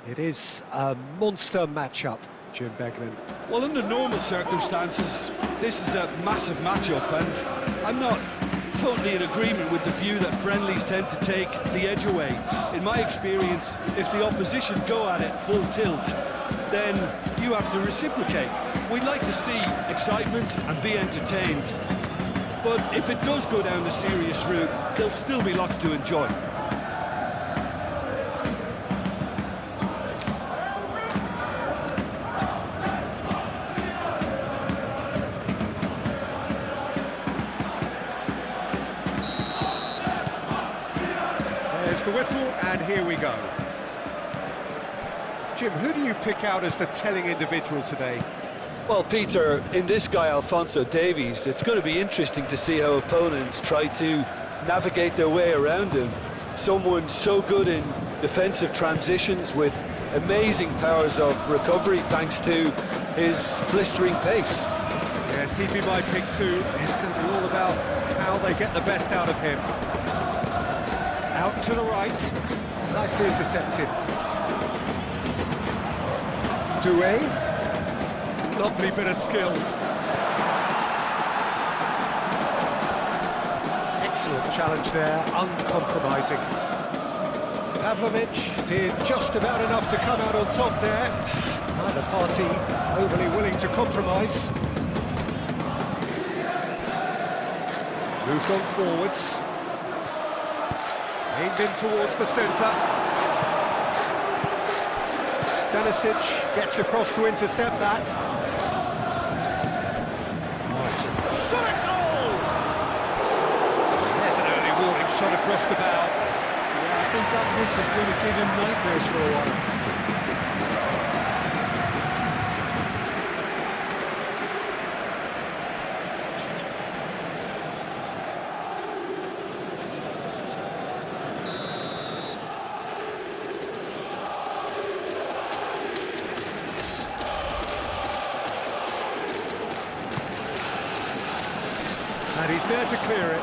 It is a monster matchup, Jim Beglin. Well, under normal circumstances, this is a massive matchup, and I'm not totally in agreement with the view that friendlies tend to take the edge away. In my experience, if the opposition go at it full tilt, then you have to reciprocate. We'd like to see excitement and be entertained, but if it does go down the serious route, there'll still be lots to enjoy. There's the whistle, and here we go. Jim, who do you pick out as the telling individual today? Well, Peter, in this guy, Alphonso Davies, it's going to be interesting to see how opponents try to navigate their way around him. Someone so good in defensive transitions with amazing powers of recovery thanks to his blistering pace. Yes, he'd be my pick too. It's going to be all about how they get the best out of him. Out to the right, nicely intercepted. Doué, lovely bit of skill. Excellent challenge there, uncompromising. Pavlovic did just about enough to come out on top there. Neither party overly willing to compromise. Moved on forwards. Aimed in towards the centre. Stanisic gets across to intercept that. Shot at goal! There's an early warning shot across the bow. Yeah, I think that miss is going to give him nightmares for a while. And he's there to clear it.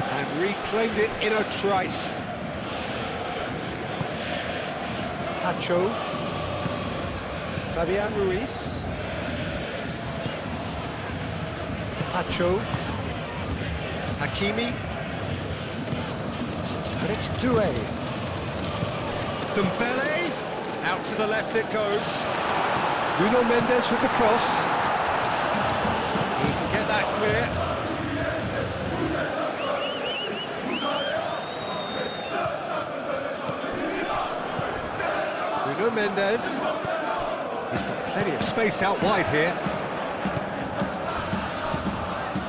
And reclaimed it in a trice. Pacho. Fabian Ruiz. Pacho. Hakimi. And it's Doué. Dembele, out to the left it goes. Nuno Mendes with the cross. He can get that clear. Nuno Mendes. He's got plenty of space out wide here.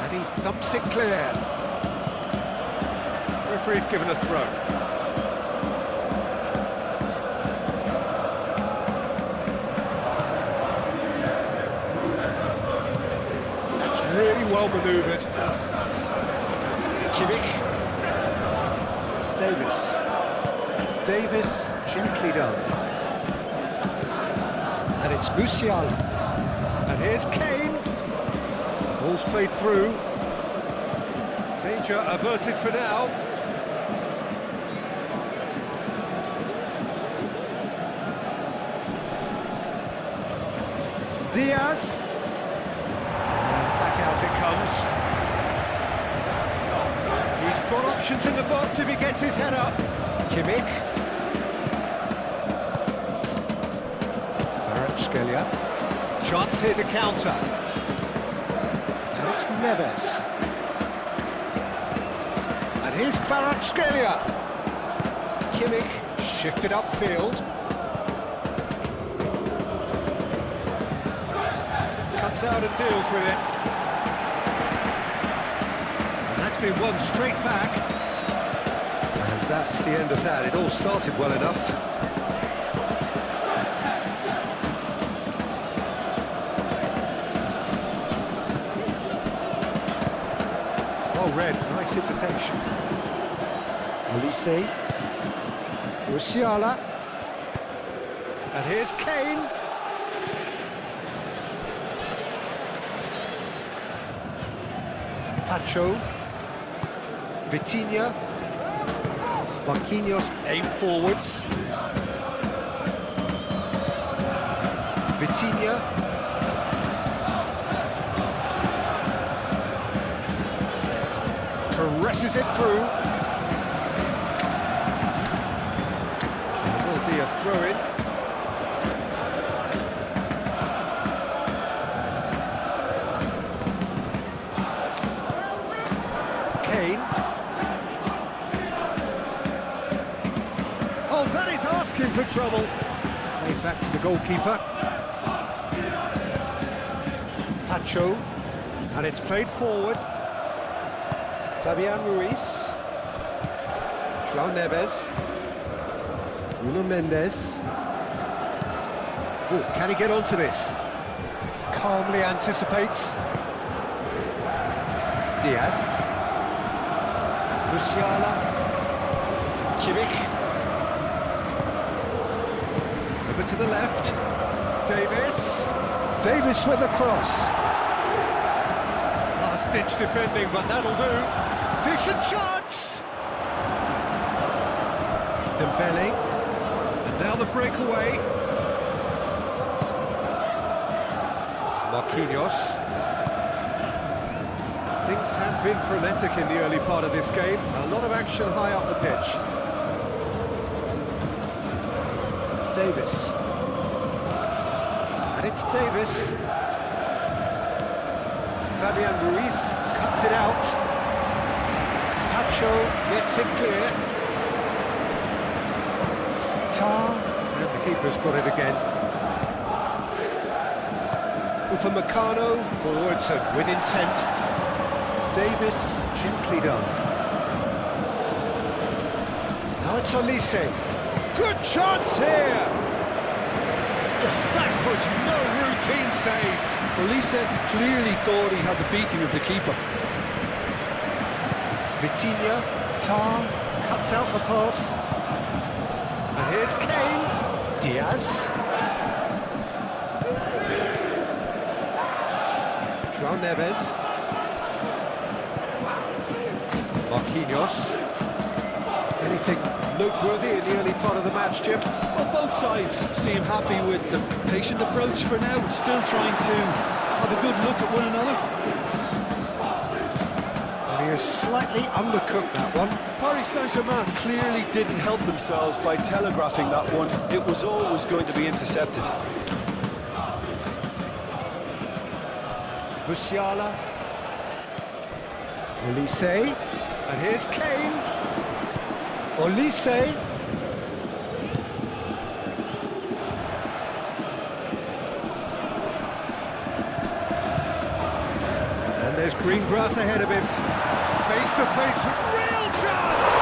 And he thumps it clear. Referee's given a throw. Really well manoeuvred. Kimmich. Davis, gently done. And it's Musiala. And here's Kane. Ball's played through. Danger averted for now. Diaz. Out it comes. He's got options in the box if he gets his head up. Kimmich. Kvaratskhelia. Chance here to counter. And it's Neves. And here's Kvaratskhelia. Kimmich shifted upfield. Comes out and deals with it. Been one straight back, and that's the end of that. It all started well enough. Well read, nice interception. Olise, Musiala, and here's Kane. Pacho. Vitinha. Marquinhos aim forwards. Vitinha. Caresses it through. It will be a throw-in. Kane. Oh, that is asking for trouble. Played back to the goalkeeper. Pacho. And it's played forward. Fabian Ruiz. João Neves. Nuno Mendes. Oh, can he get onto this? Calmly anticipates. Diaz. Musiala. Kimmich. Over to the left. Davis. Davis with a cross. Last-ditch defending, but that'll do. Decent chance! Dembele. And now the breakaway. Marquinhos. Things have been frenetic in the early part of this game. A lot of action high up the pitch. Davis. And it's Davis. Fabian Ruiz cuts it out. Pacho gets it clear. Tar, and the keeper's got it again. Upamecano, forwards and with intent. Davis, gently done. Now it's Olise. Good chance here! That was no routine save. Olise clearly thought he had the beating of the keeper. Vitinha, Tar, cuts out the pass. And here's Kane. Diaz. João Neves. Marquinhos. Anything noteworthy in the early part of the match, Jim? Well, both sides seem happy with the patient approach for now, still trying to have a good look at one another. And he has slightly undercooked that one. Paris Saint-Germain clearly didn't help themselves by telegraphing that one. It was always going to be intercepted. Musiala. Olise. And here's Kane. Olise. And there's green grass ahead of him. Face to face, real chance!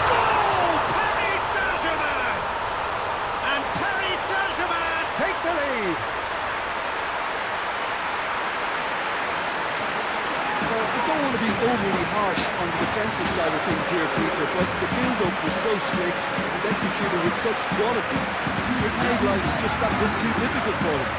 Goal! Paris Saint-Germain! And Paris Saint-Germain take the lead. Well, I don't want to be overly harsh on the defensive side of things here, Peter, but the build-up was so slick and executed with such quality, it made life just that bit too difficult for them.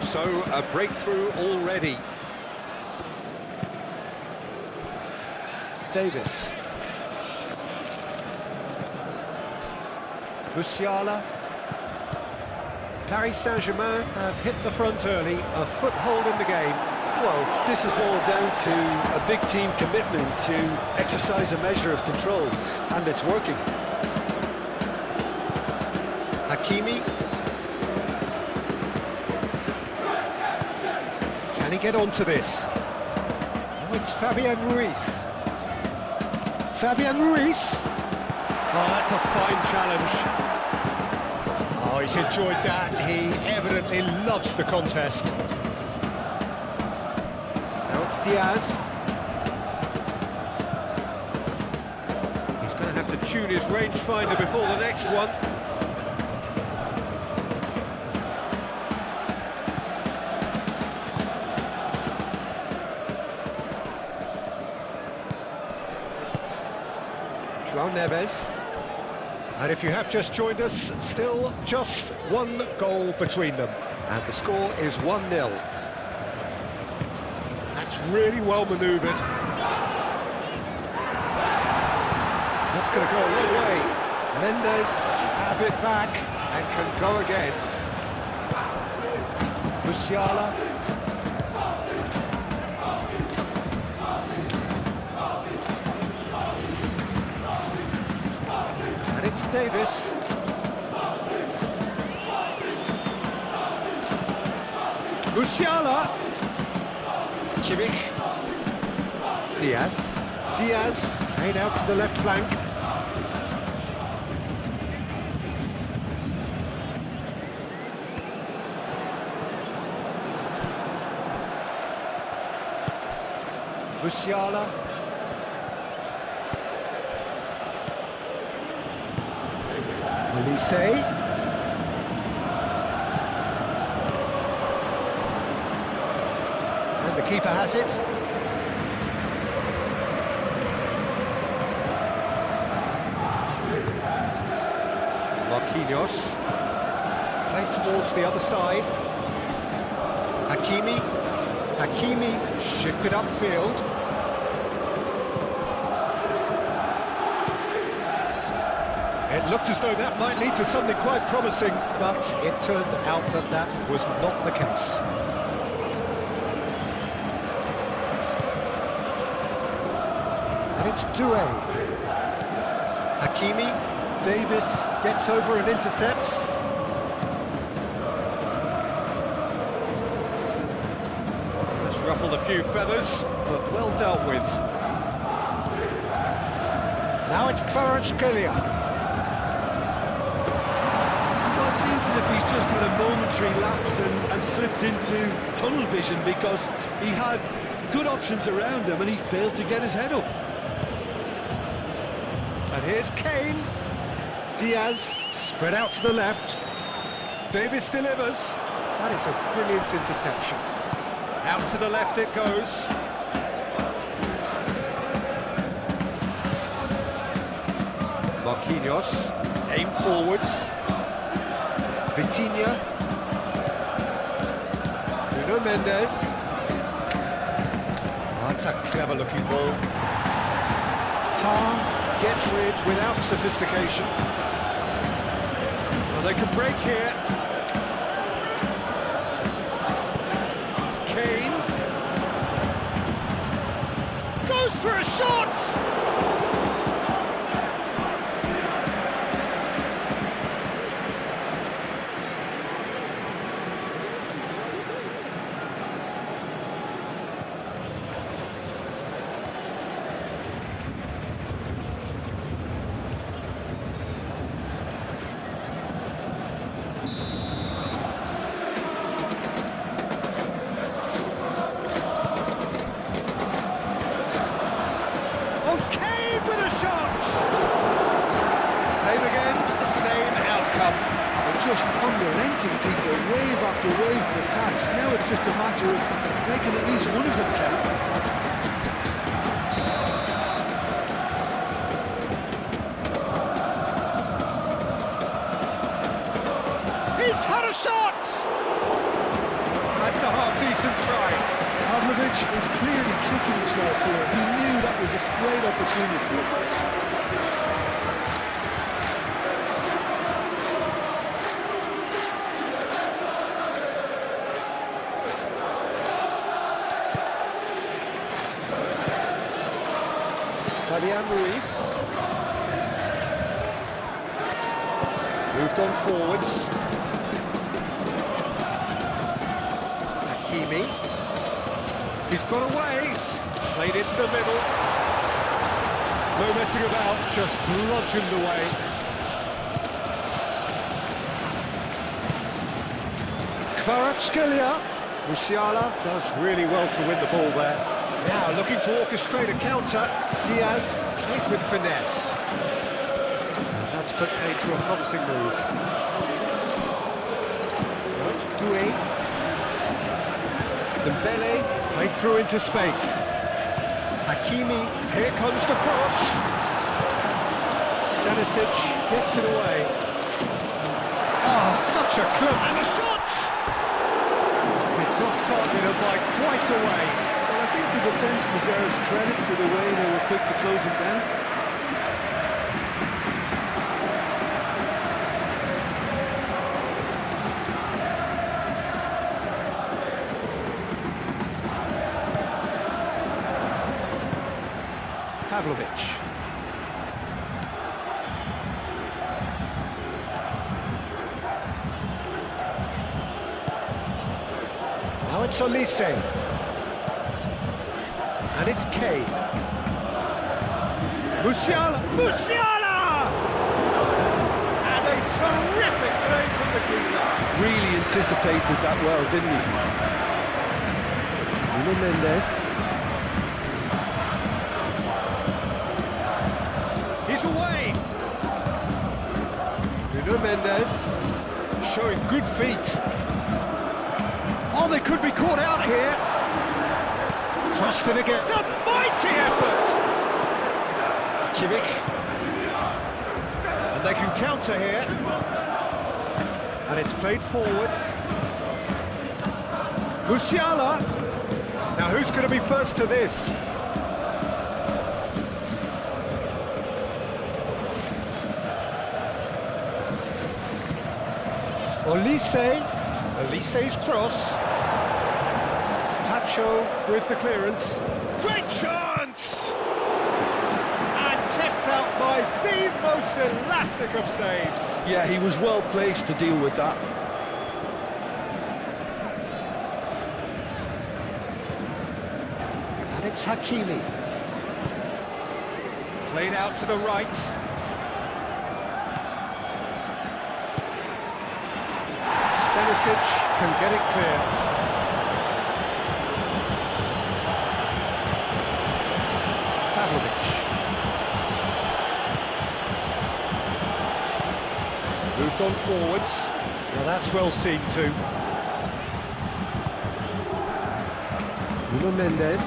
So, a breakthrough already. Davis. Musiala. Paris Saint-Germain have hit the front early, a foothold in the game. Well, this is all down to a big team commitment to exercise a measure of control, and it's working. Hakimi. Can he get onto this? Oh, it's Fabian Ruiz. Fabian Ruiz. Oh, that's a fine challenge. Oh, he's enjoyed that. He evidently loves the contest. Now it's Diaz. tune his rangefinder before the next one. João Neves. And if you have just joined us, still just one goal between them. And the score is 1-0. That's really well manoeuvred. That's going to go a long way. Mendes have it back and can go again. Musiala. And it's Davis. Musiala. Kimmich. Diaz, made out to the left flank. Musiala. Olise. And the keeper has it. Marquinhos. Played towards the other side. Hakimi shifted upfield. It looked as though that might lead to something quite promising, but it turned out that that was not the case. And it's Doué. Hakimi. Davis gets over and intercepts. That's ruffled a few feathers, but well dealt with. Now it's Kvaratskhelia. Well, it seems as if he's just had a momentary lapse and slipped into tunnel vision, because he had good options around him and he failed to get his head up. And here's Kane. Diaz, spread out to the left. Davis delivers. That is a brilliant interception. Out to the left it goes. Marquinhos, aim forwards. Vitinha. Nuno Mendes. Oh, that's a clever looking ball. Tar gets rid without sophistication. Well, they can break here. Kane goes for a shot. Just unrelenting, Peter, wave after wave of attacks. Now it's just a matter of making at least one of them count. He's had a shot! That's a half-decent try. Pavlovic is clearly kicking himself here. He knew that was a great opportunity. Fabian Ruiz moved on forwards. Hakimi, he's got away, played into the middle. No messing about, just bludgeoned away. Kvaratskhelia. Musiala does really well to win the ball there. Now looking to orchestrate a counter. Diaz played with finesse. That's put paid to a promising move. Now it's Doué. Dembele, played through into space. Hakimi, here comes the cross. Stanisic gets it away. Oh, such a club, and a shot! It's off target and by quite a way. Well, I think the defence deserves credit for the way they were quick to close him down. Pavlovic. Now it's Olise. And it's Kane. Musiala! Musiala! And a terrific save from the keeper. Really anticipated that well, didn't he? Nuno Mendes. He's away! Nuno Mendes showing good feet. Oh, they could be caught out here. Crossed in again. It's a mighty effort! Kimmich. And they can counter here. And it's played forward. Musiala. Now who's going to be first to this? Olise. Olise's cross. Tacho with the clearance. Great chance! And kept out by the most elastic of saves. Yeah, he was well placed to deal with that. And it's Hakimi. Played out to the right. Stanisic can get it clear. Pavlovic. Moved on forwards. Now that's well seen too. Nuno Mendes.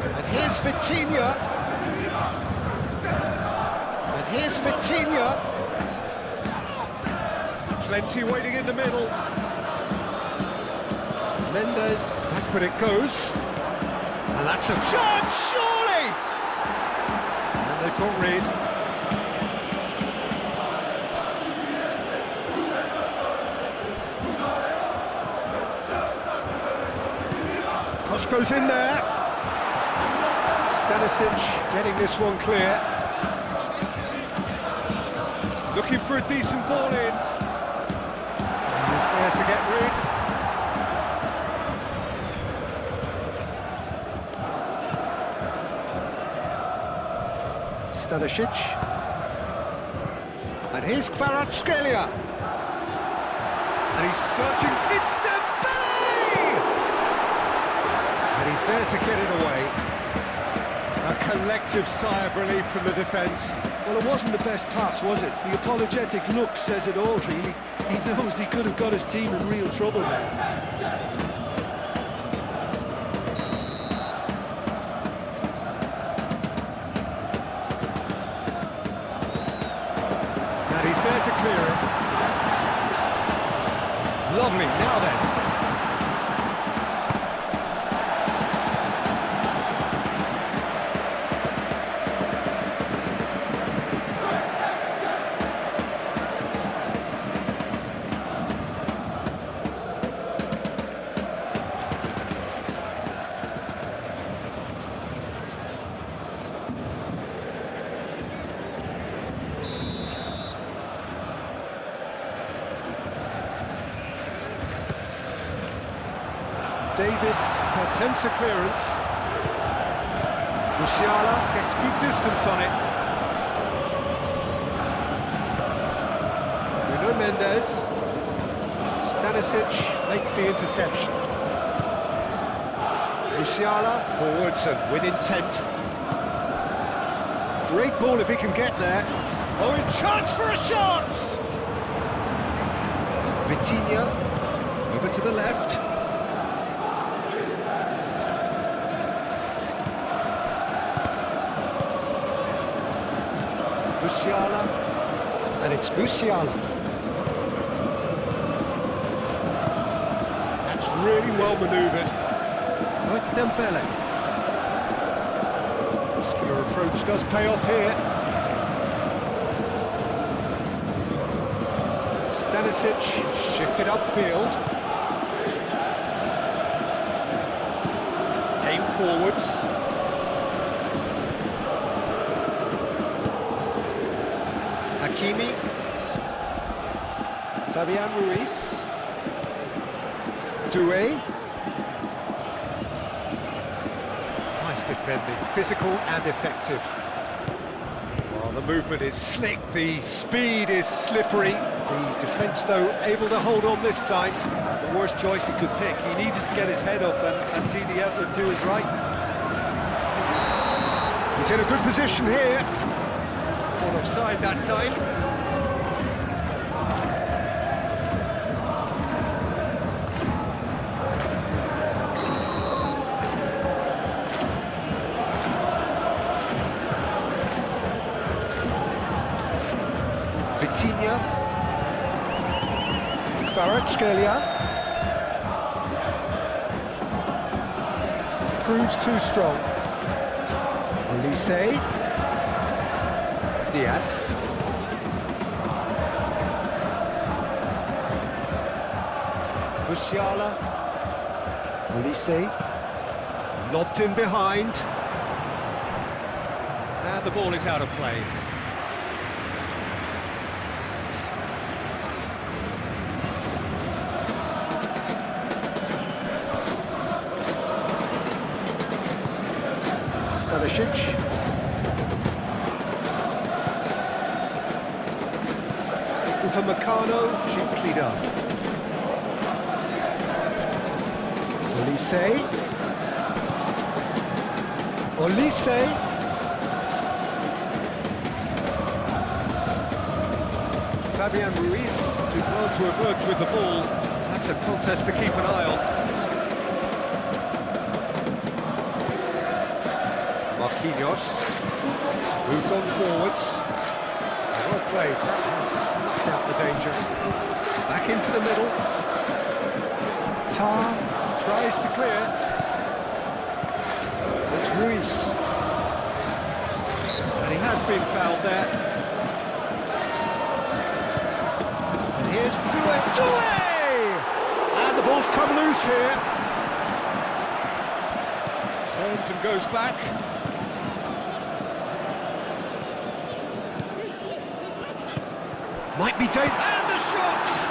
And here's Vitinha. Here's Vitinha. Plenty waiting in the middle. Mendes, back when it goes. And that's a chance, surely! And they've got Reed. Cross goes in there. Stanisic getting this one clear. Looking for a decent ball in. And he's there to get rid. Stanisic. And here's Kvaratskhelia. And he's searching. It's Dembele! And he's there to get it away. A collective sigh of relief from the defence. Well, it wasn't the best pass, was it? The apologetic look says it all, really. He knows he could have got his team in real trouble there. And he's there to clear it. Lovely, now then. Davis attempts a clearance. Musiala gets good distance on it. Nuno Mendes. Stanisic makes the interception. Musiala forwards and with intent. Great ball if he can get there. Oh, his chance for a shot! Vitinha, over to the left. Musiala, and it's Musiala. That's really well manoeuvred. Oh, it's Dembele. Muscular approach does pay off here. Stanisic shifted upfield. Aim forwards. Hakimi. Fabian Ruiz. Doué. Nice defending, physical and effective. Well, the movement is slick, the speed is slippery. The defence, though, able to hold on this time. The worst choice he could pick. He needed to get his head up and see the outlet to his right. He's in a good position here. Ball offside that time. Vitinha, Kvaratskhelia, proves too strong. Olise, Diaz, Musiala, Olise, lobbed in behind, and the ball is out of play. Stanisic. Upamecano gently done. Olise. Olise. Fabian Ruiz did well to emerge with the ball. That's a contest to keep an eye on. Marquinhos moved on forwards. Well played, that has snuffed out the danger. Back into the middle. Tar tries to clear. It's Ruiz. And he has been fouled there. And here's Doué! And the ball's come loose here. Turns and goes back. Might be taken, and the shot!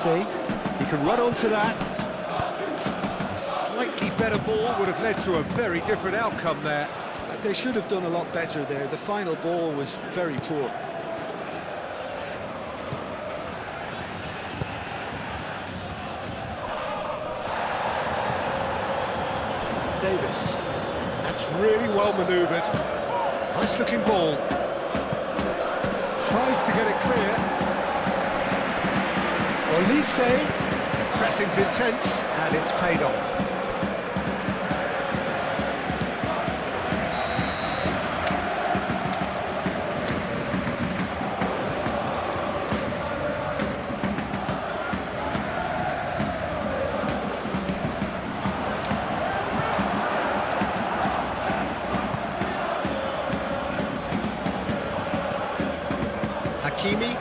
He can run onto that. A slightly better ball would have led to a very different outcome there. They should have done a lot better there. The final ball was very poor. Davis. That's really well manoeuvred. Nice looking ball. Tries to get it clear. Olise, pressing's intense, and it's paid off. Hakimi.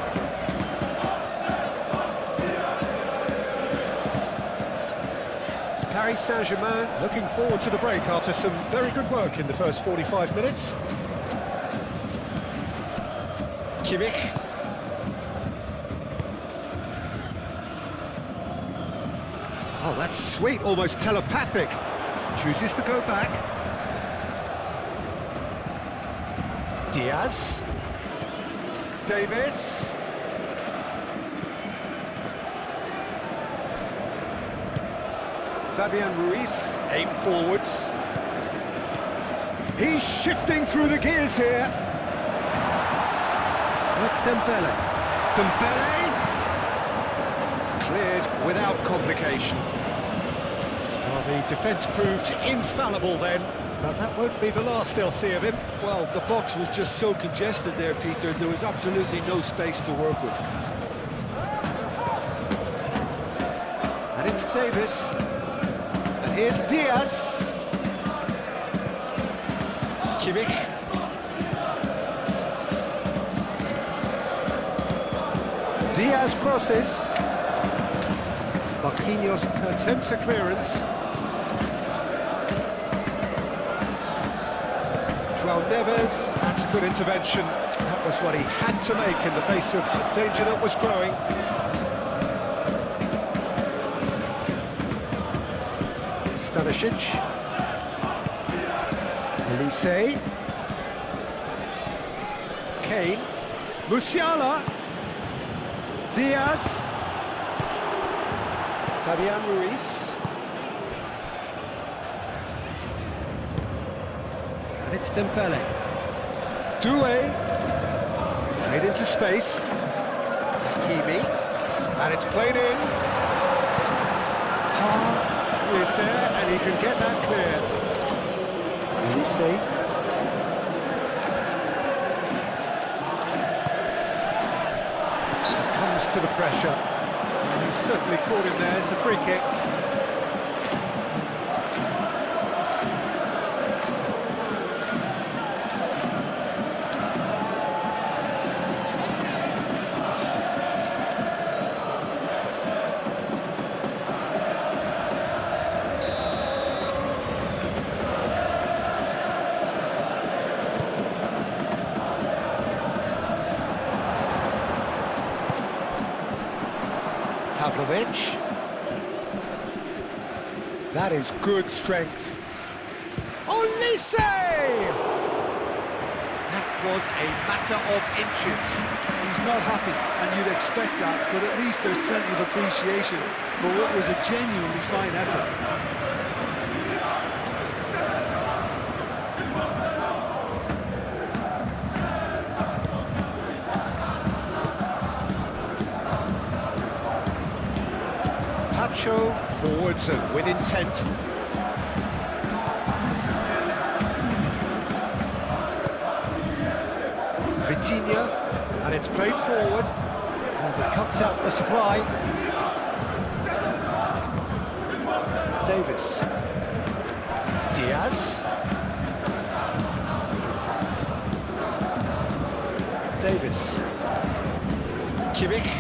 Paris Saint-Germain looking forward to the break after some very good work in the first 45 minutes. Kimmich. Oh, that's sweet, almost telepathic. Chooses to go back. Diaz. Davis. Fabian Ruiz, aim forwards. He's shifting through the gears here. That's Dembele. Dembele! Cleared without complication. Well, the defence proved infallible then, but that won't be the last they'll see of him. Well, the box was just so congested there, Peter. There was absolutely no space to work with. And it's Davis. And here's Diaz. Kimmich. Diaz crosses. Marquinhos attempts a clearance. João Neves, that's a good intervention. That was what he had to make in the face of danger that was growing. Stanisic. Elise. Kane. Musiala. Diaz. Fabian Ruiz. And it's Dembele. Doué. Played into space. Hakimi. And it's played in. Tar is there, and he can get that clear. Elise. Succumbs to the pressure. He's certainly caught him there. It's a free kick. Pavlovic. That is good strength. Olise! That was a matter of inches. He's not happy, and you'd expect that, but at least there's plenty of appreciation for what was a genuinely fine effort. Forwards and with intent. Vitinha, and it's played forward, and it cuts out the supply. Davis. Diaz. Davis. Kimmich.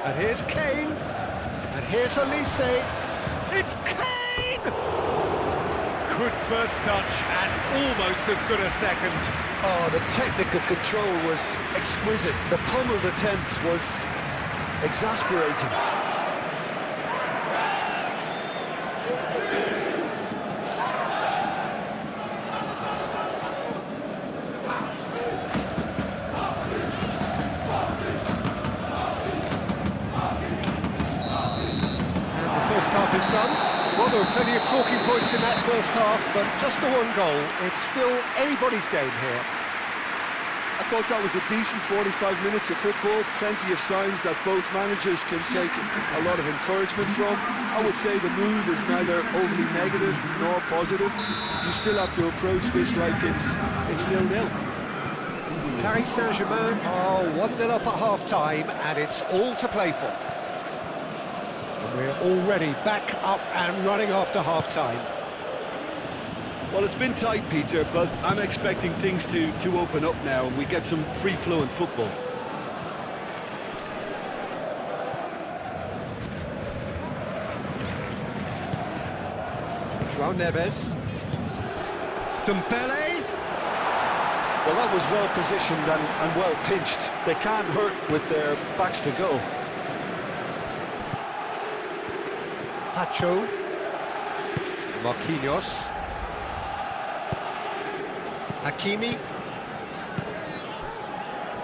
And here's Kane. And here's Elise. It's Kane! Good first touch and almost as good a second. Oh, the technical control was exquisite. The pummeled attempt was exasperating. Half is done. Well, there were plenty of talking points in that first half, but just the one goal. It's still anybody's game here. I thought that was a decent 45 minutes of football. Plenty of signs that both managers can take a lot of encouragement from. I would say the mood is neither overly negative nor positive. You still have to approach this like it's 0-0. Paris Saint-Germain are 1-0 up at half-time, and it's all to play for. We're already back up and running after half-time. Well, it's been tight, Peter, but I'm expecting things to open up now and we get some free-flowing football. João Neves. Dembele. Well, that was well positioned and well pinched. They can't hurt with their backs to go. Pacho. Marquinhos. Hakimi.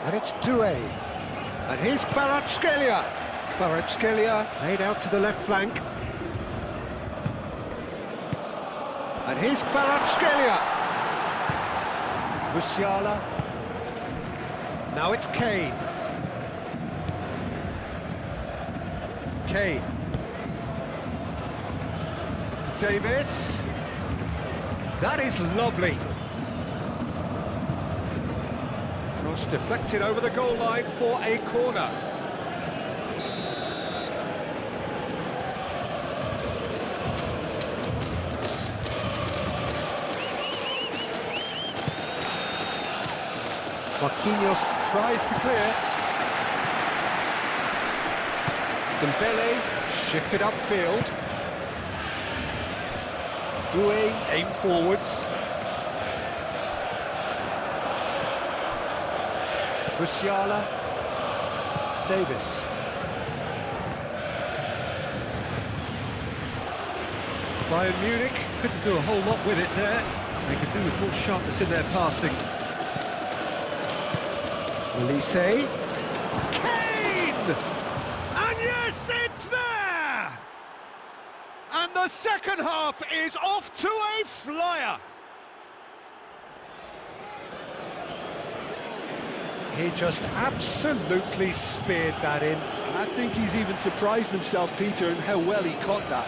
And it's Doué. And here's Kvaratskhelia. Kvaratskhelia played out to the left flank. And here's Kvaratskhelia. Musiala. Now it's Kane. Kane. Davis. That is lovely. Cross deflected over the goal line for a corner. Marquinhos tries to clear. Dembele shifted upfield. Doué aimed forwards. Musiala. Davis. Bayern Munich couldn't do a whole lot with it there. They could do with more sharpness in their passing. Elise. Kane! And yes, it's there! And the second half is off to a flyer. He just absolutely speared that in. I think he's even surprised himself, Peter, in how well he caught that.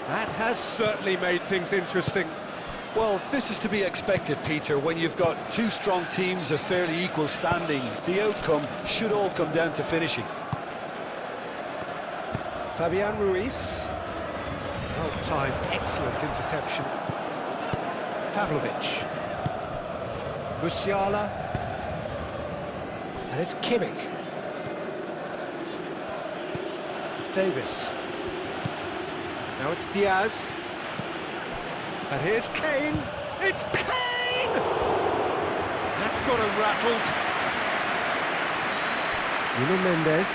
That has certainly made things interesting. Well, this is to be expected, Peter, when you've got two strong teams of fairly equal standing. The outcome should all come down to finishing. Fabian Ruiz. Well timed, excellent interception. Pavlovic. Musiala. And it's Kimmich. Davis. Now it's Diaz. And here's Kane. It's Kane! That's got him rattled. Nuno Mendes.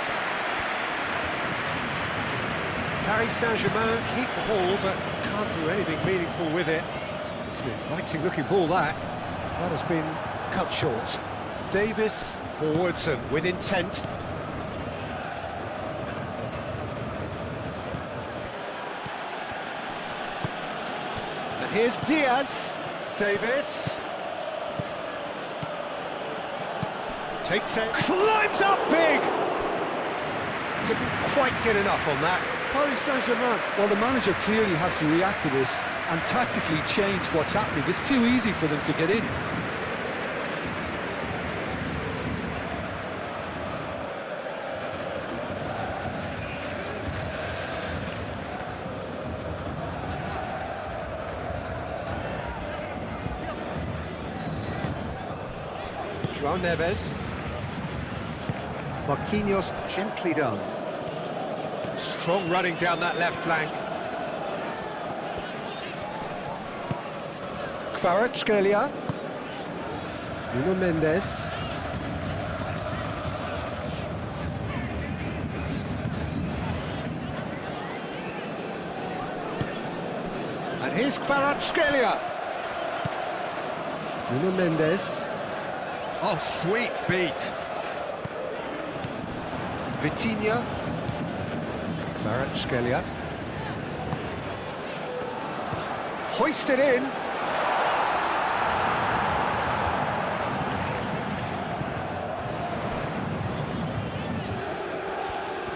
Paris Saint-Germain keep the ball, but can't do anything meaningful with it. It's an inviting-looking ball, that. That has been cut short. Davis forwards and with intent. Here's Diaz. Davis. Takes it. Climbs up big! Couldn't quite get enough on that. Paris Saint-Germain, well, the manager clearly has to react to this and tactically change what's happening. It's too easy for them to get in. João Neves. Marquinhos gently done. Strong running down that left flank. Kvaratskhelia. Nuno Mendes. And here's Kvaratskhelia. Nuno Mendes. Oh, sweet feet. Vitinha. Kvaratskhelia. Hoisted in.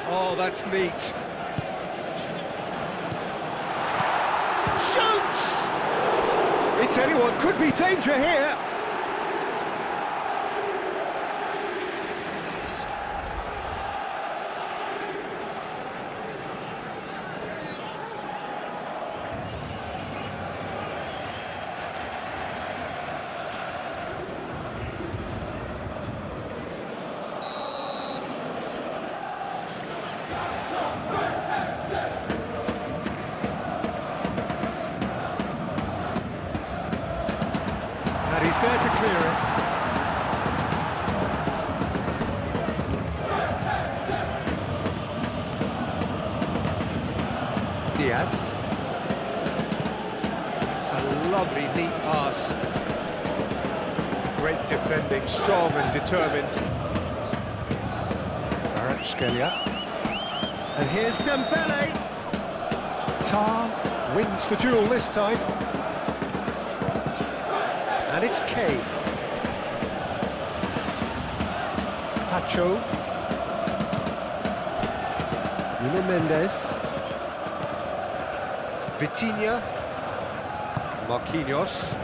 Oh, that's neat. Awaits anyone, could be danger here. And he's there to clear it. Diaz. It's a lovely, neat pass. Great defending, strong and determined. Kvaratskhelia. And here's Dembele. Tar wins the duel this time. And it's Kane. Pacho. Nuno Mendes. Vitinha. Marquinhos.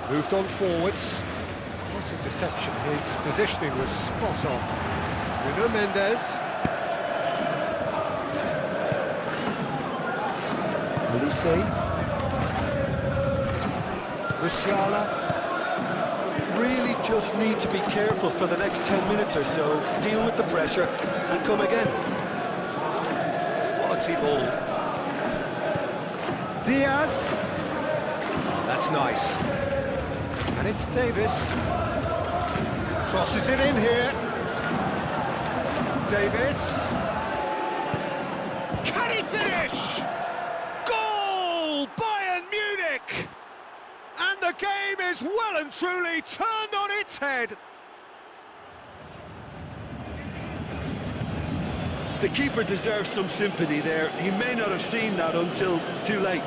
Moved on forwards. Nice interception. His positioning was spot on. Nuno Mendes. Elise. Musiala. Really just need to be careful for the next 10 minutes or so, deal with the pressure and come again. Quality ball. Diaz. Oh, that's nice. And it's Davis. Crosses it in here. Davis. Can he finish? Goal! Bayern Munich! And the game is well and truly turned on its head. The keeper deserves some sympathy there. He may not have seen that until too late.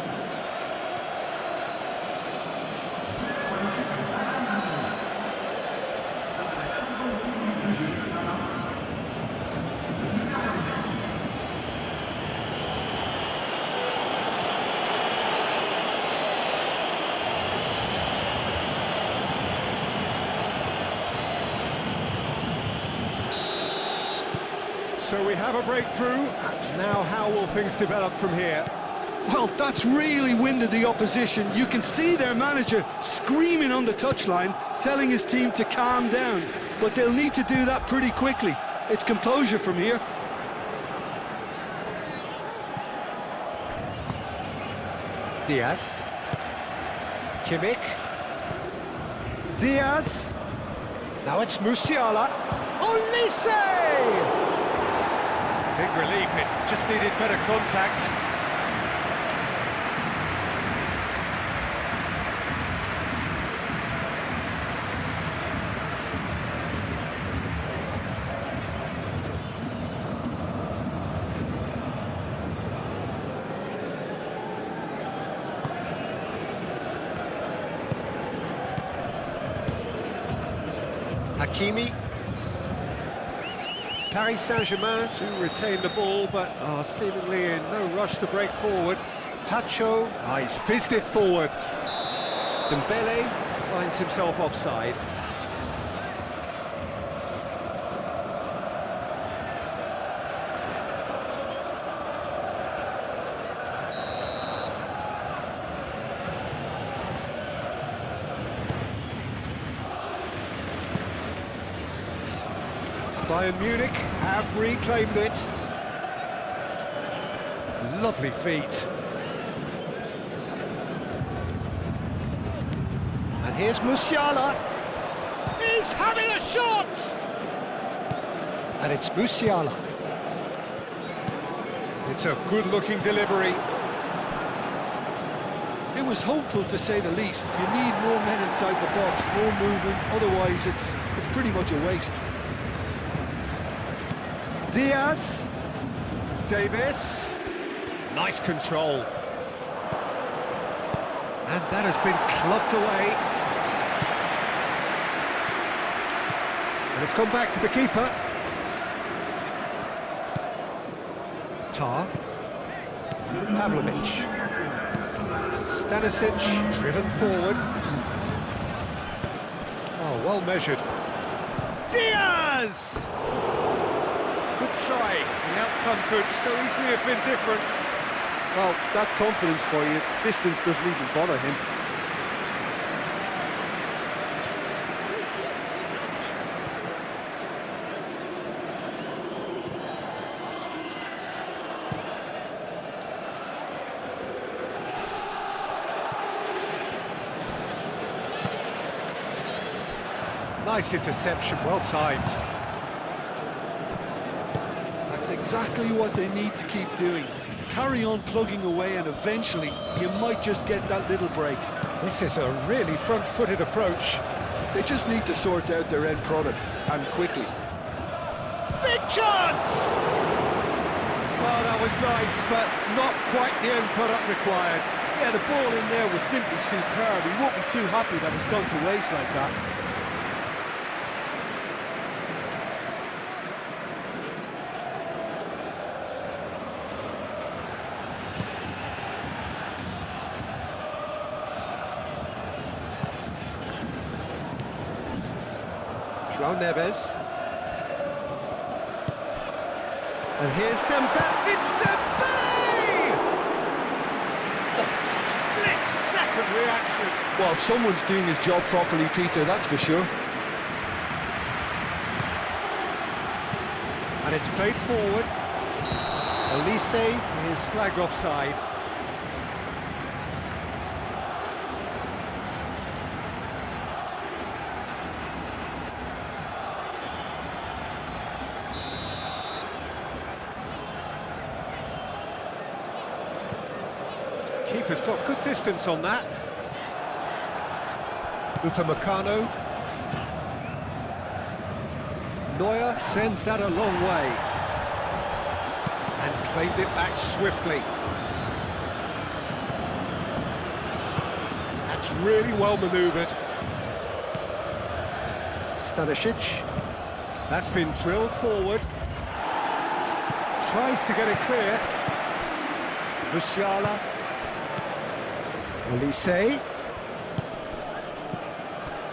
So we have a breakthrough. Now how will things develop from here? Well, that's really winded the opposition. You can see their manager screaming on the touchline, telling his team to calm down. But they'll need to do that pretty quickly. It's composure from here. Diaz. Kimmich. Diaz. Now it's Musiala. Olise! Big relief, it just needed better contact. Hakimi. Paris Saint-Germain to retain the ball, but are seemingly in no rush to break forward. Pacho, he's fizzed it forward. Dembele finds himself offside. Bayern Munich have reclaimed it. Lovely feet. And here's Musiala. He's having a shot! And it's Musiala. It's a good-looking delivery. It was hopeful, to say the least. You need more men inside the box, more movement, otherwise it's pretty much a waste. Diaz. Davis. Nice control. And that has been clubbed away. And it's come back to the keeper. Tar. Pavlovic. Stanisic driven forward. Oh, well measured. Diaz! Good try. The outcome could so easily have been different. Well, that's confidence for you. Distance doesn't even bother him. Nice interception, well timed. That's exactly what they need to keep doing. Carry on plugging away and eventually you might just get that little break. This is a really front-footed approach. They just need to sort out their end product, and quickly. Big chance! Well, that was nice, but not quite the end product required. Yeah, the ball in there was simply superb. He won't be too happy that it's gone to waste like that. João Neves. And here's Dembele. It's Dembele! Oh, split-second reaction. Well, someone's doing his job properly, Peter, that's for sure. And it's played forward. Elise is flagged offside. Keeper's got good distance on that. Upamecano. Neuer sends that a long way. And claimed it back swiftly. That's really well manoeuvred. Stanisic. That's been drilled forward. Tries to get it clear. Musiala. Elise.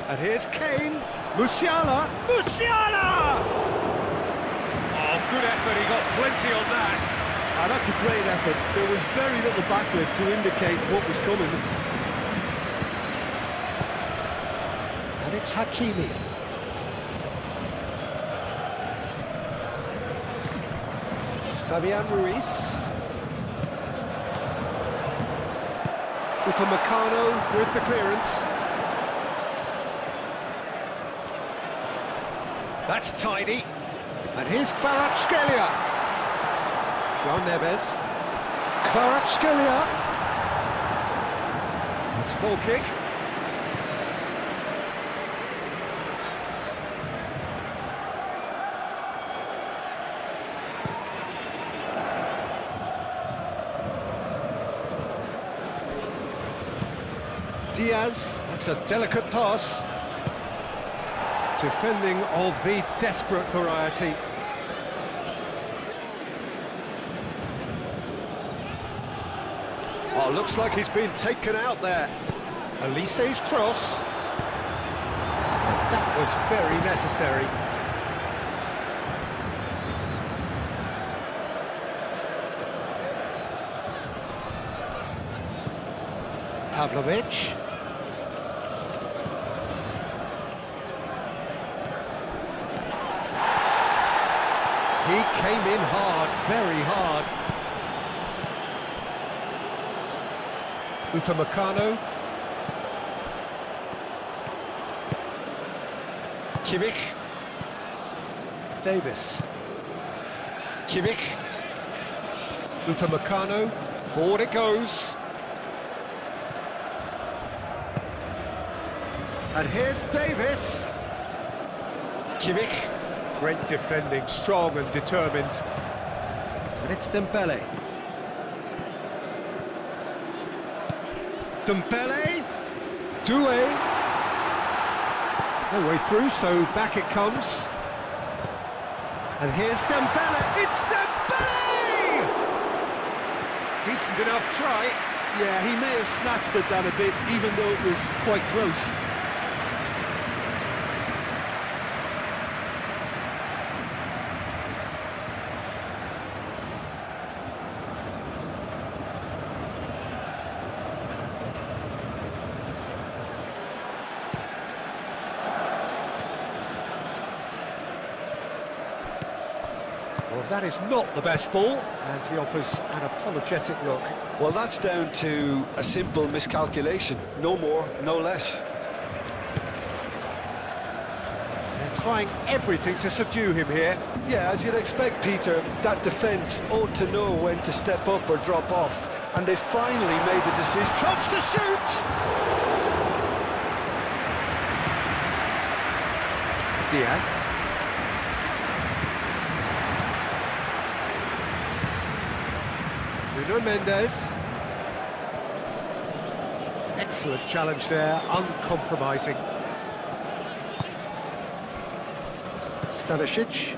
And here's Kane. Musiala! Musiala! Oh, good effort, he got plenty on that. Ah, that's a great effort. There was very little backlift to indicate what was coming. And it's Hakimi. Fabian Ruiz. Upamecano with the clearance. That's tidy. And here's Kvaratskhelia. João Neves. Kvaratskhelia. It's a ball kick. Diaz, that's a delicate pass. Defending of the desperate variety. Oh, looks like he's been taken out there. Elise's cross. That was very necessary. Pavlovic. He came in hard, very hard. Upamecano. Kimmich. Davis. Kimmich. Upamecano. Forward it goes. And here's Davis. Kimmich. Great defending, strong and determined. And it's Dembele. Dembele. Doué. No way through, so back it comes. And here's Dembele. It's Dembele! Decent enough try. Yeah, he may have snatched at that a bit, even though it was quite close. Well, that is not the best ball, and he offers an apologetic look. Well, that's down to a simple miscalculation. No more, no less. They're trying everything to subdue him here. Yeah, as you'd expect, Peter, that defence ought to know when to step up or drop off, and they finally made the decision. Chance to shoot! Diaz. Nuno Mendes. Excellent challenge there, uncompromising. Stanisic.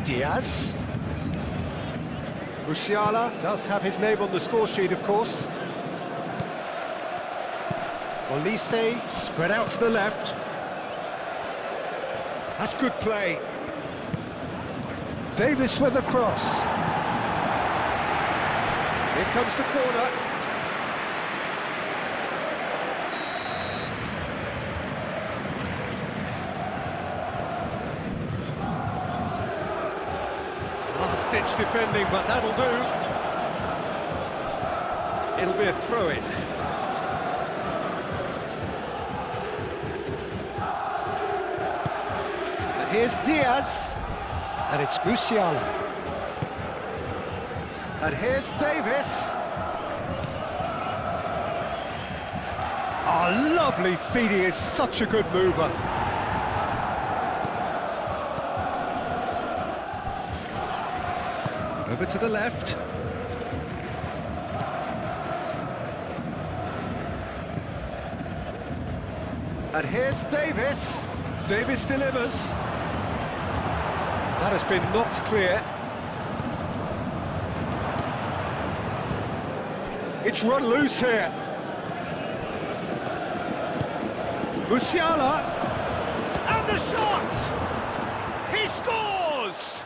Diaz. Musiala does have his name on the score sheet, of course. Olise spread out to the left. That's good play. Davis with the cross. Here comes the corner. Last-ditch defending, but that'll do. It'll be a throw-in. Here's Diaz, and it's Musiala. And here's Davis. Oh, lovely feed, he is such a good mover. Over to the left. And here's Davis. Davis delivers. That has been knocked clear. It's run loose here. Musiala, and the shot! He scores!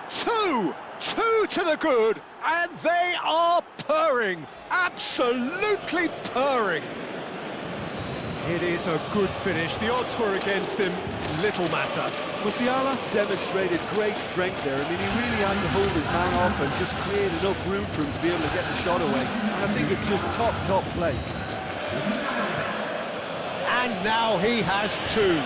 Two to the good, and they are purring, absolutely purring. It is a good finish. The odds were against him. Little matter. Musiala demonstrated great strength there. I mean, he really had to hold his man off and just create enough room for him to be able to get the shot away. And I think it's just top play. And now he has two.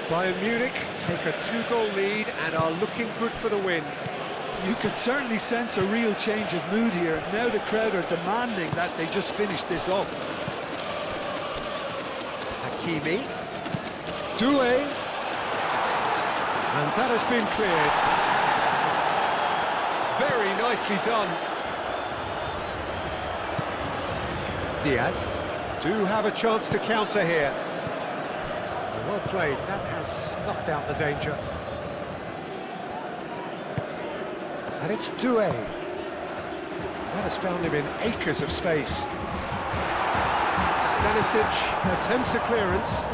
Bayern Munich take a 2-goal lead and are looking good for the win. You could certainly sense a real change of mood here. Now the crowd are demanding that they just finish this off. Hakimi. Doué. And that has been cleared. Very nicely done. Diaz do have a chance to counter here. Well played, that has snuffed out the danger. And it's Doué. That has found him in acres of space. Stanisic attempts a clearance.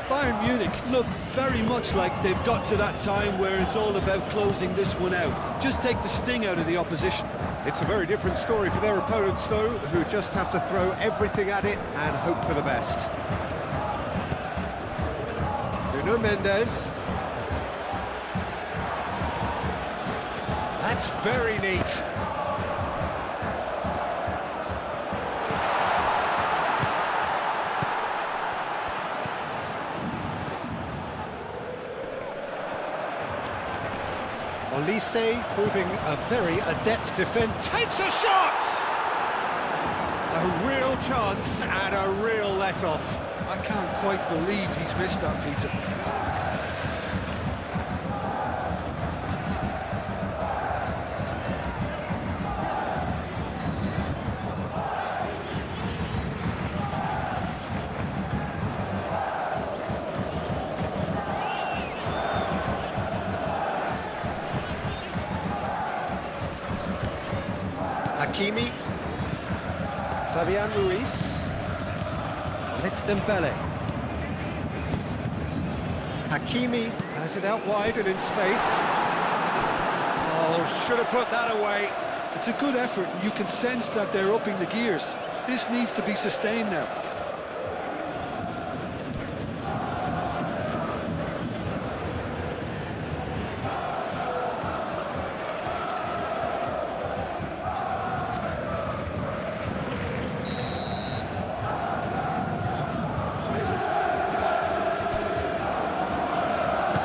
Bayern Munich look very much like they've got to that time where it's all about closing this one out. Just take the sting out of the opposition. It's a very different story for their opponents, though, who just have to throw everything at it and hope for the best. Nuno Mendes. That's very neat. Olise proving a very adept defender. Takes a shot! A real chance and a real let-off. I can't quite believe he's missed that, Peter. Hakimi. Fabian Ruiz. And it's Dembele. Hakimi has it out wide and in space. Oh, should have put that away. It's a good effort, and you can sense that they're upping the gears. This needs to be sustained now.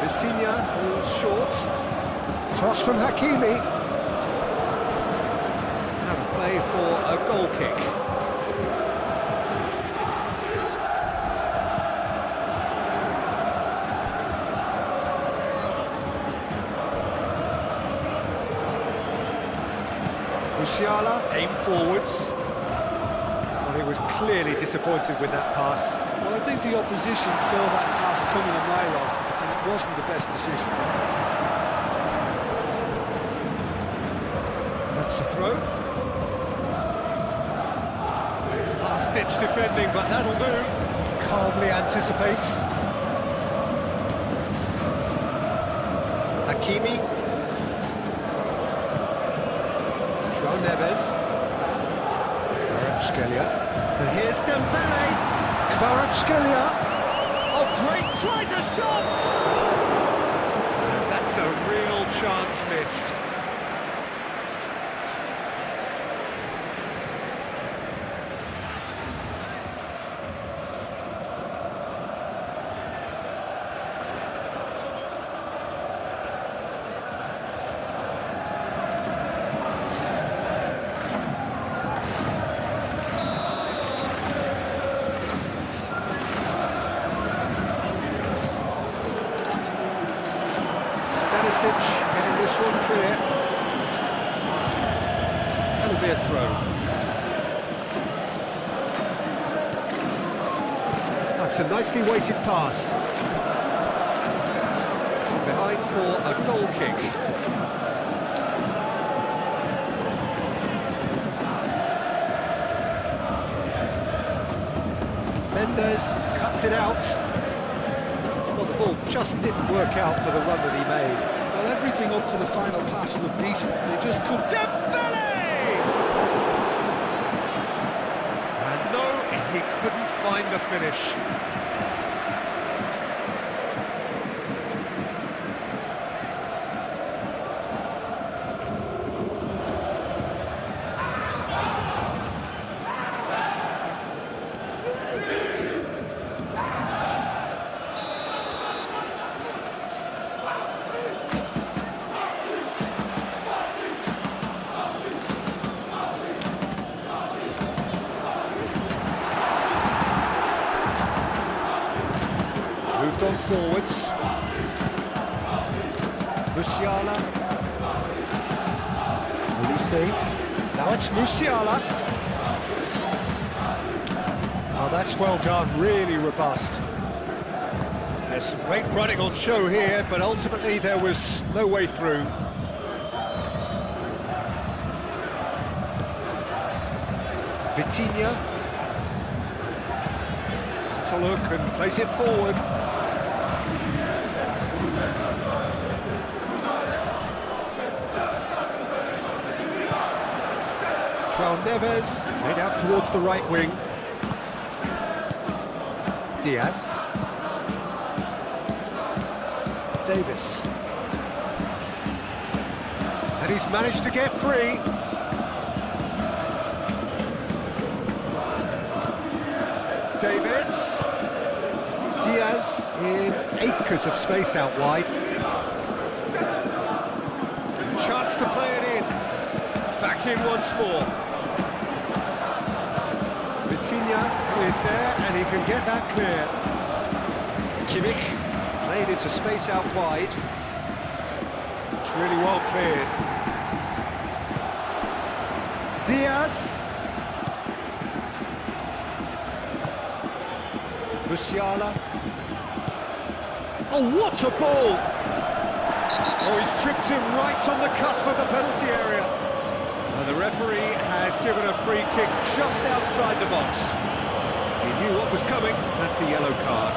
Vitinha who's short. Cross from Hakimi. Out of play for a goal kick. Musiala aimed forwards. Well, he was clearly disappointed with that pass. Well, I think the opposition saw that pass coming a mile off, and it wasn't the best decision. That's the throw. Last-ditch defending, but that'll do. Calmly anticipates. Hakimi. João Neves. Kvaratskhelia. And here's Dembele. Kvaratskhelia. Oh, great, tries a shot! That's a real chance missed. Getting this one clear. That'll be a throw. That's a nicely weighted pass. Behind for a goal kick. Mendes cuts it out. Well, the ball just didn't work out for the run that he made. Well, everything up to the final pass looked decent. They just couldn't. Dembele! And no, he couldn't find the finish. Moved on forwards. Musiala. Olise. Now it's Musiala. Oh, that's well done, really robust. There's some great running on show here, but ultimately there was no way through. Vitinha. That's a look and plays it forward. João Neves made out towards the right wing. Diaz. Davis. And he's managed to get free. Davis. Diaz in acres of space out wide. Chance to play it in. Back in once more. Vitinha is there and he can get that clear. Kimmich played into space out wide. It's really well cleared. Diaz. Musiala. Oh, what a ball! Oh, he's tripped him right on the cusp of the penalty area. Well, the The referee has given a free kick just outside the box. He knew what was coming. That's a yellow card.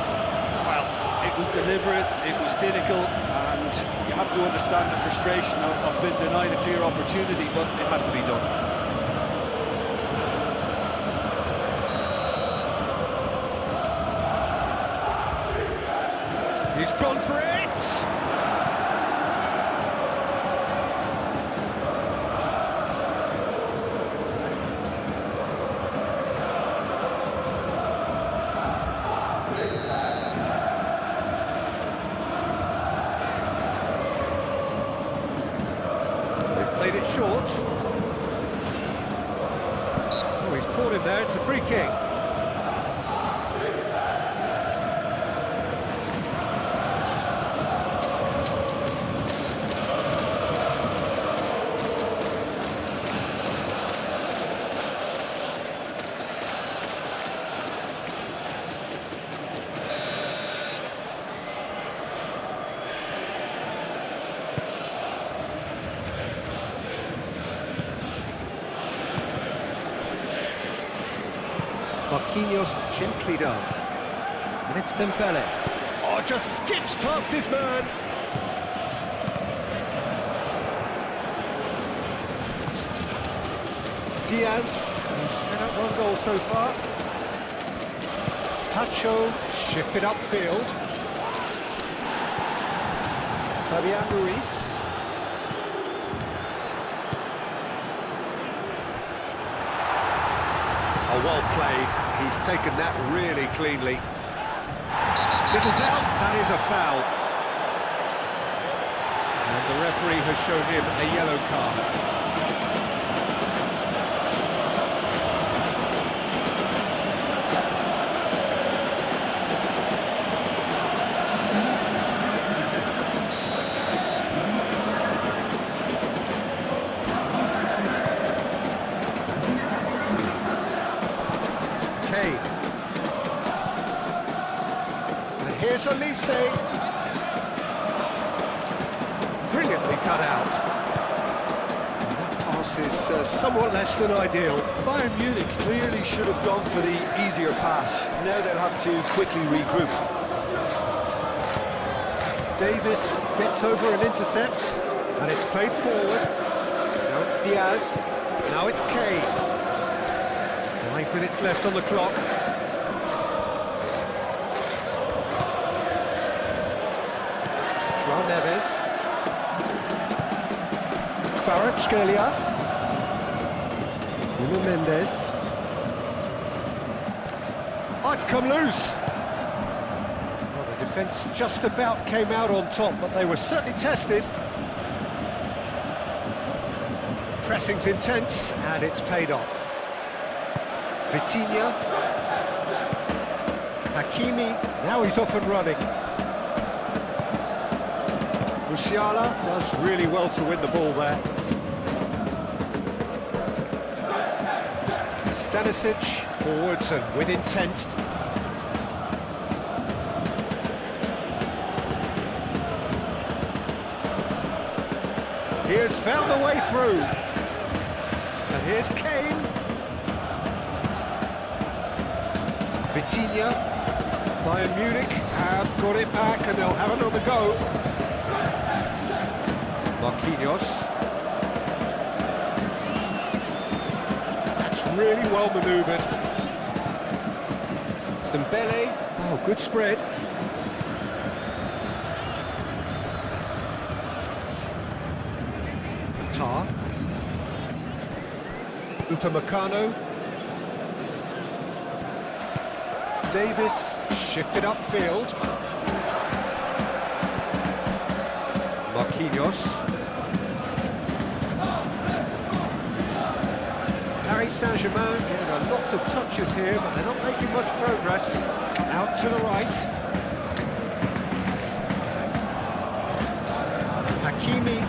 Well, it was deliberate, it was cynical, and you have to understand the frustration of being denied a clear opportunity, but it had to be done. He's gone for it! They've played it short. Oh, he's caught him there, it's a free kick. Marquinhos gently done. And it's Dembele. Oh, just skips past his man. Diaz, who's set up one goal so far. Tacho shifted upfield. Fabian Ruiz. Oh, well played. He's taken that really cleanly. Little doubt, that is a foul. And the referee has shown him a yellow card. And here's Elise. Brilliantly cut out. And that pass is somewhat less than ideal. Bayern Munich clearly should have gone for the easier pass. Now they'll have to quickly regroup. Davis gets over and intercepts, and it's played forward. Now it's Diaz, now it's Kane. 5 minutes left on the clock. João Neves. Kvaratskhelia. Nuno Mendes. Oh, it's come loose. Well, the defence just about came out on top, but they were certainly tested. Pressing's intense, and it's paid off. Vitinha. Hakimi, now he's off and running. Musiala does really well to win the ball there. Stanisic, forwards and with intent. He has found the way through. And here's Kane. Vitinha. Bayern Munich have got it back and they'll have another go. Marquinhos. That's really well manoeuvred. Dembele. Oh, good spread. Tar. Upamecano. Davis shifted upfield. Marquinhos. Paris Saint-Germain getting a lot of touches here, but they're not making much progress. Out to the right. Hakimi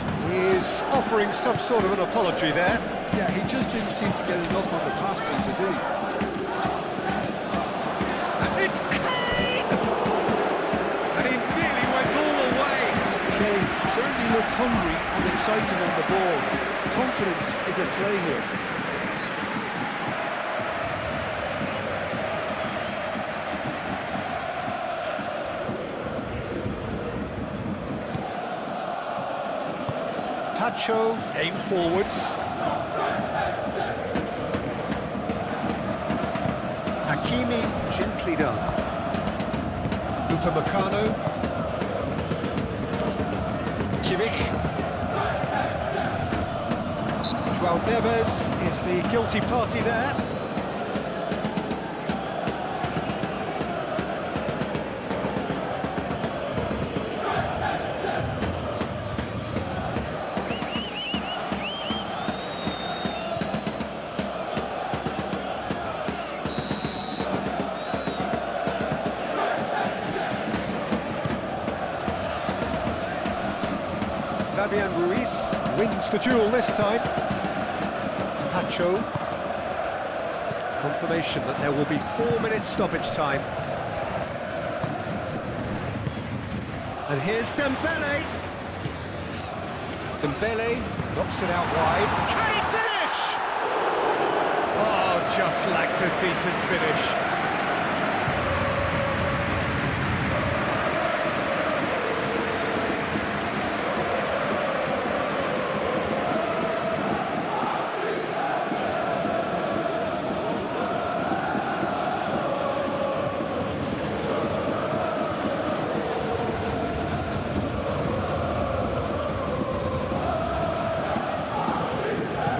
is offering some sort of an apology there. Yeah, he just didn't seem to get enough on the task to do. It's Kane! And he nearly went all the way. Kane certainly looked hungry and excited on the ball. confidence is at play here. Tacho, aim forwards. Hakimi, gently done. Upamecano. Kimmich. João Neves is the guilty party there. Fabian Ruiz wins the duel this time. Pacho. Confirmation that there will be 4 minutes stoppage time. And here's Dembele. Dembele knocks it out wide. Can he finish? Oh, just lacked a decent finish.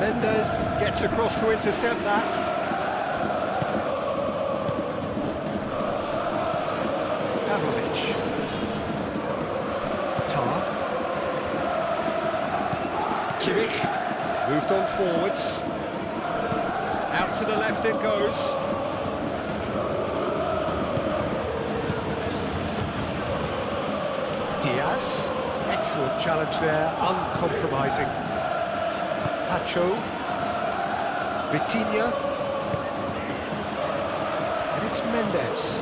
Mendes gets across to intercept that. Pavlovic. Tar. Kimmich moved on forwards. Out to the left it goes. Diaz. Excellent challenge there, uncompromising. Pacho, Vitinha, and it's Mendes.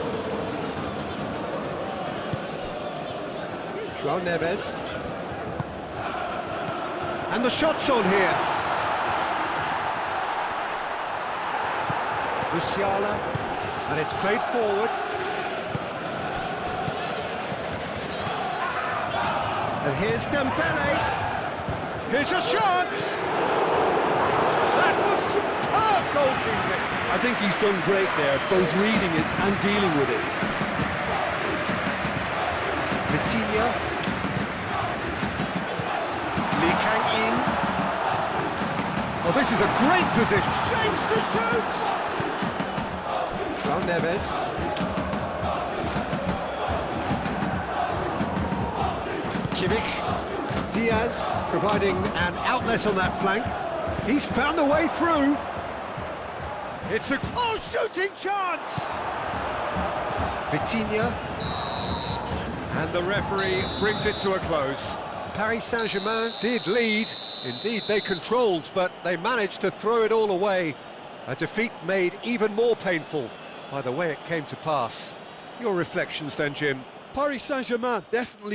João Neves, and the shot's on here. Musiala, and it's played forward. And here's Dembele. Here's a chance. Goalkeeping. I think he's done great there, both reading it and dealing with it. Vitinha. Lee Kang-in. Oh, this is a great position. Shapes to shoot! João Neves. Kimmich. Diaz providing an outlet on that flank. He's found a way through. It's a shooting chance! Vitinha. And the referee brings it to a close. Paris Saint-Germain did lead. Indeed, they controlled, but they managed to throw it all away. A defeat made even more painful by the way it came to pass. Your reflections then, Jim? Paris Saint-Germain definitely